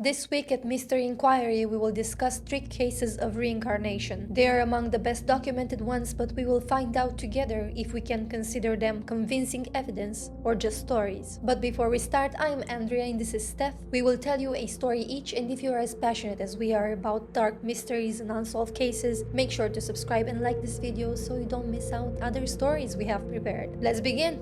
This week at Mystery Inquiry, we will discuss 3 cases of reincarnation. They are among the best documented ones, but we will find out together if we can consider them convincing evidence or just stories. But before we start, I'm Andrea and this is Steph. We will tell you a story each, and if you are as passionate as we are about dark mysteries and unsolved cases, make sure to subscribe and like this video so you don't miss out other stories we have prepared. Let's begin!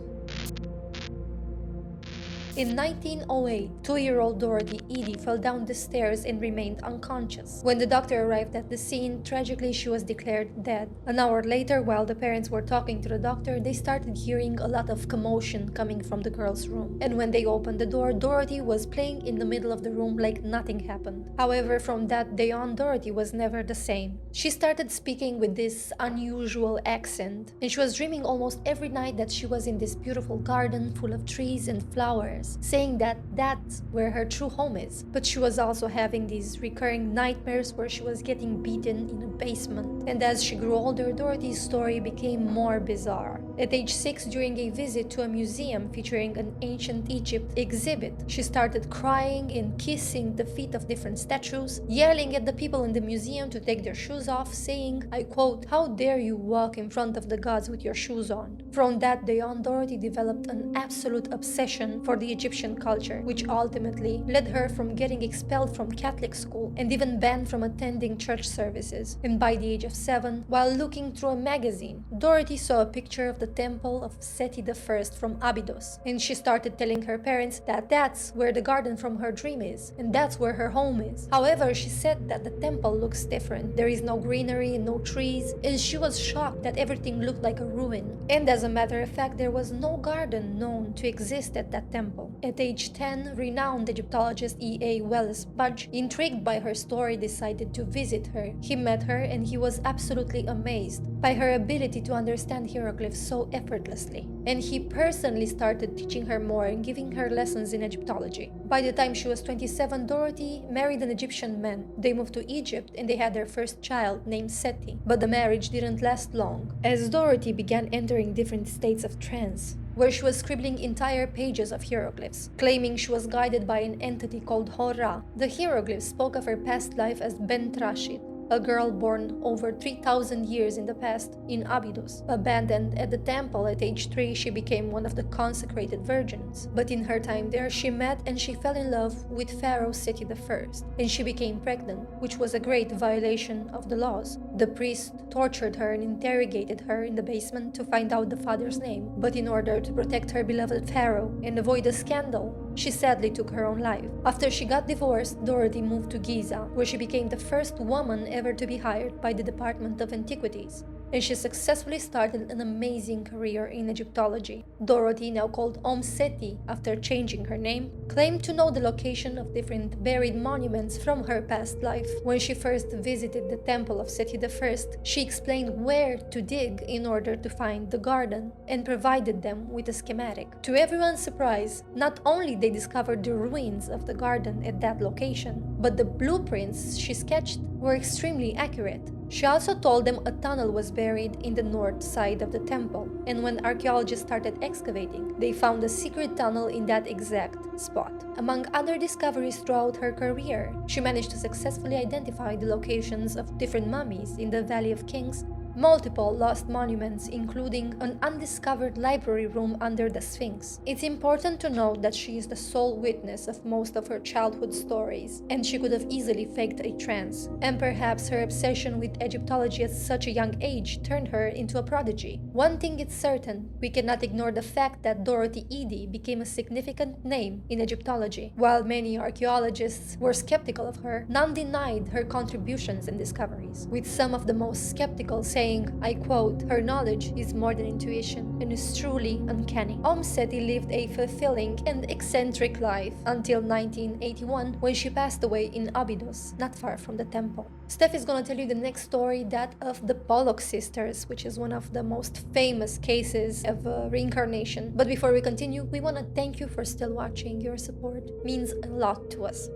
In 1908, 2-year-old Dorothy Eady fell down the stairs and remained unconscious. When the doctor arrived at the scene, tragically she was declared dead. An hour later, while the parents were talking to the doctor, they started hearing a lot of commotion coming from the girl's room. And when they opened the door, Dorothy was playing in the middle of the room like nothing happened. However, from that day on, Dorothy was never the same. She started speaking with this unusual accent, and she was dreaming almost every night that she was in this beautiful garden full of trees and flowers, saying that that's where her true home is. But she was also having these recurring nightmares where she was getting beaten in a basement. And as she grew older, Dorothy's story became more bizarre. At age 6, during a visit to a museum featuring an ancient Egypt exhibit, she started crying and kissing the feet of different statues, yelling at the people in the museum to take their shoes off, saying, I quote, "How dare you walk in front of the gods with your shoes on?" From that day on, Dorothy developed an absolute obsession for the Egyptian culture, which ultimately led her from getting expelled from Catholic school and even banned from attending church services. And by the age of 7, while looking through a magazine, Dorothy saw a picture of the temple of Seti I from Abydos, and she started telling her parents that that's where the garden from her dream is, and that's where her home is. However, she said that the temple looks different. There is no greenery and no trees, and she was shocked that everything looked like a ruin. And as a matter of fact, there was no garden known to exist at that temple. At age 10, renowned Egyptologist E.A. Wallace Budge, intrigued by her story, decided to visit her. He met her and he was absolutely amazed by her ability to understand hieroglyphs so effortlessly. And he personally started teaching her more and giving her lessons in Egyptology. By the time she was 27, Dorothy married an Egyptian man. They moved to Egypt and they had their first child named Seti. But the marriage didn't last long, as Dorothy began entering different states of trance, where she was scribbling entire pages of hieroglyphs, claiming she was guided by an entity called Hora. The hieroglyphs spoke of her past life as Bent Rashid, a girl born over 3,000 years in the past in Abydos. Abandoned at the temple at age 3, she became one of the consecrated virgins. But in her time there, she met and she fell in love with Pharaoh Seti I, and she became pregnant, which was a great violation of the laws. The priest tortured her and interrogated her in the basement to find out the father's name. But in order to protect her beloved Pharaoh and avoid a scandal, she sadly took her own life. After she got divorced, Dorothy moved to Giza, where she became the first woman ever to be hired by the Department of Antiquities, and she successfully started an amazing career in Egyptology. Dorothy, now called Seti after changing her name, claimed to know the location of different buried monuments from her past life. When she first visited the temple of Seti I, she explained where to dig in order to find the garden and provided them with a schematic. To everyone's surprise, not only they discovered the ruins of the garden at that location, but the blueprints she sketched were extremely accurate. She also told them a tunnel was buried in the north side of the temple, and when archaeologists started excavating, they found a secret tunnel in that exact spot. Among other discoveries throughout her career, she managed to successfully identify the locations of different mummies in the Valley of Kings, multiple lost monuments, including an undiscovered library room under the Sphinx. It's important to note that she is the sole witness of most of her childhood stories, and she could have easily faked a trance. And perhaps her obsession with Egyptology at such a young age turned her into a prodigy. One thing is certain, we cannot ignore the fact that Dorothy Eady became a significant name in Egyptology. While many archaeologists were skeptical of her, none denied her contributions and discoveries, with some of the most skeptical saying, I quote, "Her knowledge is more than intuition and is truly uncanny." Seti lived a fulfilling and eccentric life until 1981, when she passed away in Abydos, not far from the temple. Steph is gonna tell you the next story, that of the Pollock sisters, which is one of the most famous cases of reincarnation. But before we continue, we want to thank you for still watching. Your support means a lot to us.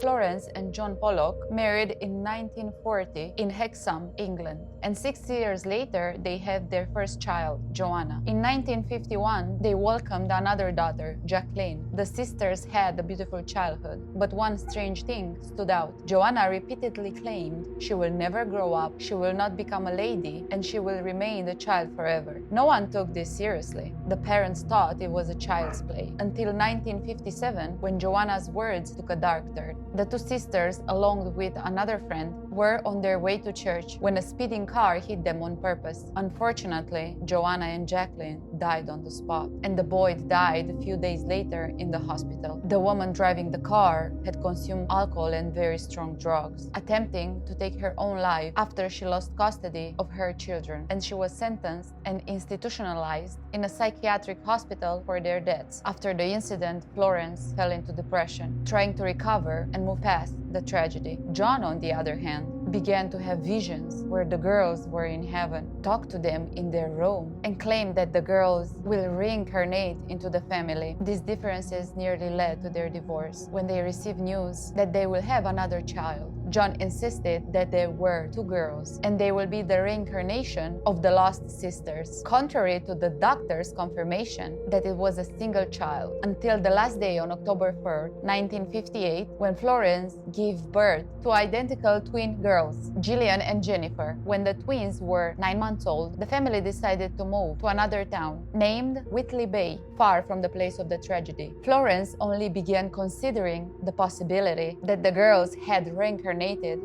Florence and John Pollock married in 1940 in Hexham, England, and 6 years later they had their first child, Joanna. In 1951, they welcomed another daughter, Jacqueline. The sisters had a beautiful childhood, but one strange thing stood out. Joanna repeatedly claimed she will never grow up, she will not become a lady, and she will remain a child forever. No one took this seriously. The parents thought it was a child's play, until 1957, when Joanna's words took a dark turn. The two sisters, along with another friend, were on their way to church when a speeding car hit them on purpose. Unfortunately, Joanna and Jacqueline died on the spot, and the boy died a few days later in the hospital. The woman driving the car had consumed alcohol and very strong drugs, attempting to take her own life after she lost custody of her children, and she was sentenced and institutionalized in a psychiatric hospital for their deaths. After the incident, Florence fell into depression, trying to recover and move past the tragedy. John, on the other hand, began to have visions where the girls were in heaven, talked to them in their room, and claimed that the girls will reincarnate into the family. These differences nearly led to their divorce when they received news that they will have another child. John insisted that there were two girls and they will be the reincarnation of the lost sisters, contrary to the doctor's confirmation that it was a single child, until the last day on October 4th, 1958, when Florence gave birth to identical twin girls, Gillian and Jennifer. When the twins were 9 months old, the family decided to move to another town named Whitley Bay, far from the place of the tragedy. Florence only began considering the possibility that the girls had reincarnated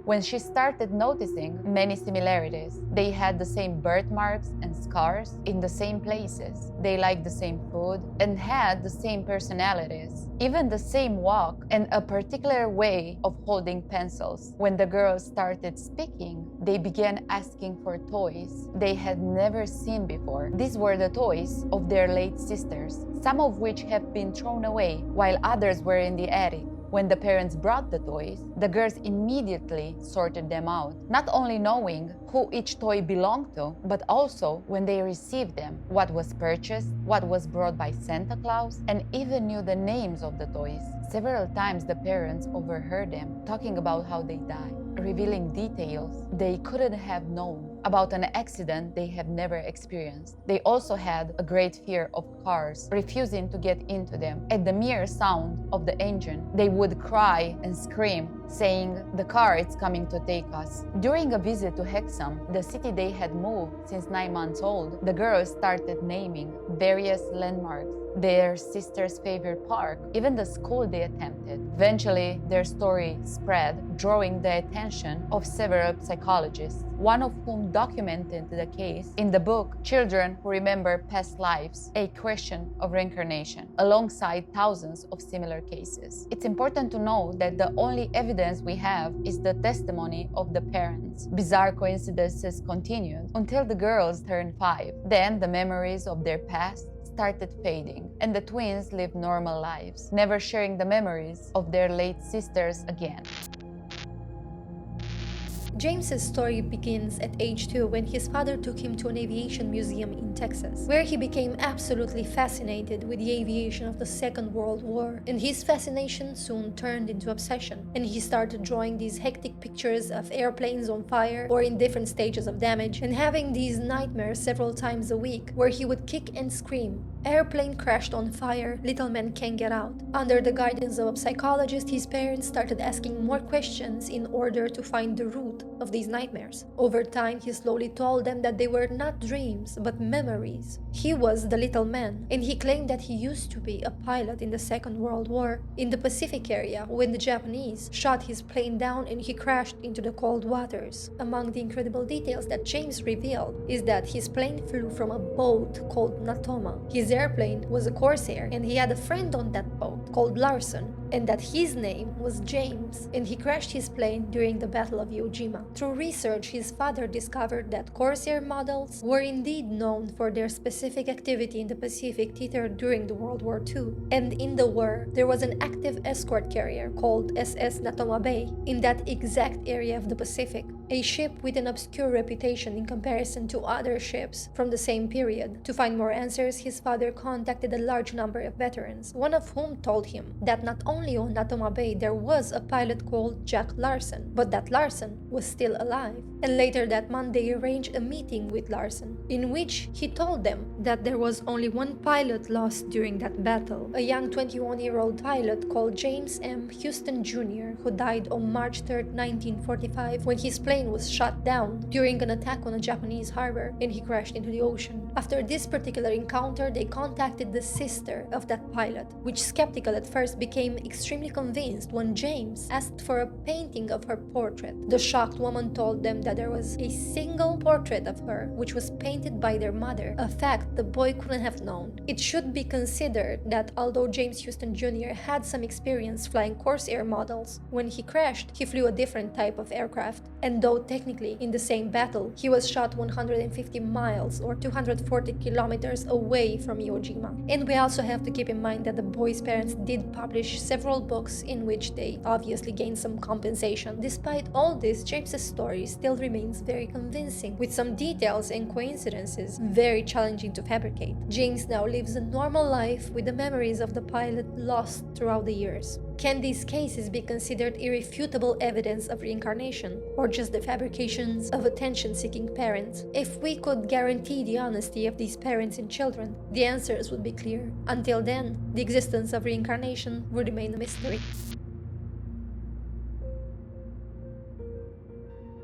when she started noticing many similarities. They had the same birthmarks and scars in the same places. They liked the same food and had the same personalities, even the same walk and a particular way of holding pencils. When the girls started speaking, they began asking for toys they had never seen before. These were the toys of their late sisters, some of which have been thrown away, while others were in the attic. When the parents brought the toys, the girls immediately sorted them out, not only knowing who each toy belonged to, but also when they received them, what was purchased, what was brought by Santa Claus, and even knew the names of the toys. Several times the parents overheard them talking about how they died, revealing details they couldn't have known about an accident they have never experienced. They also had a great fear of cars, refusing to get into them. At the mere sound of the engine, they would cry and scream, saying, "The car is coming to take us." During a visit to Hexham, the city they had moved since 9 months old, the girls started naming various landmarks, their sister's favorite park, even the school they attended. Eventually, their story spread, drawing the attention of several psychologists, one of whom documented the case in the book Children Who Remember Past Lives, A Question of Reincarnation, alongside thousands of similar cases. It's important to know that the only evidence we have is the testimony of the parents. Bizarre coincidences continued until the girls turned 5. Then the memories of their past started fading, and the twins lived normal lives, never sharing the memories of their late sisters again. James's story begins at age 2 when his father took him to an aviation museum in Texas, where he became absolutely fascinated with the aviation of the Second World War, and his fascination soon turned into obsession, and he started drawing these hectic pictures of airplanes on fire or in different stages of damage, and having these nightmares several times a week where he would kick and scream, "Airplane crashed on fire, little man can't get out." Under the guidance of a psychologist, his parents started asking more questions in order to find the root of these nightmares. Over time, he slowly told them that they were not dreams, but memories. He was the little man, and he claimed that he used to be a pilot in the Second World War in the Pacific area when the Japanese shot his plane down and he crashed into the cold waters. Among the incredible details that James revealed is that his plane flew from a boat called Natoma. His airplane was a Corsair, and he had a friend on that boat called Larson, and that his name was James, and he crashed his plane during the Battle of Iwo Jima. Through research, his father discovered that Corsair models were indeed known for their specific activity in the Pacific theater during the World War II. And in the war, there was an active escort carrier called SS Natoma Bay in that exact area of the Pacific, a ship with an obscure reputation in comparison to other ships from the same period. To find more answers, his father contacted a large number of veterans, one of whom told him that not only only on Natoma Bay there was a pilot called Jack Larson, but that Larson was still alive. And later that month they arranged a meeting with Larson, in which he told them that there was only one pilot lost during that battle, a young 21-year-old pilot called James M. Houston Jr., who died on March 3, 1945, when his plane was shot down during an attack on a Japanese harbor and he crashed into the ocean. After this particular encounter, they contacted the sister of that pilot, which, skeptical at first, became extremely convinced when James asked for a painting of her portrait. The shocked woman told them that there was a single portrait of her, which was painted by their mother, a fact the boy couldn't have known. It should be considered that although James Houston Jr. had some experience flying Corsair models, when he crashed, he flew a different type of aircraft, and though technically in the same battle, he was shot 150 miles or 240 kilometers away from Iwo Jima. And we also have to keep in mind that the boy's parents did publish several books in which they obviously gained some compensation. Despite all this, James's story still remains very convincing, with some details and coincidences very challenging to fabricate. James now lives a normal life with the memories of the pilot lost throughout the years. Can these cases be considered irrefutable evidence of reincarnation, or just the fabrications of attention-seeking parents? If we could guarantee the honesty of these parents and children, the answers would be clear. Until then, the existence of reincarnation would remain a mystery.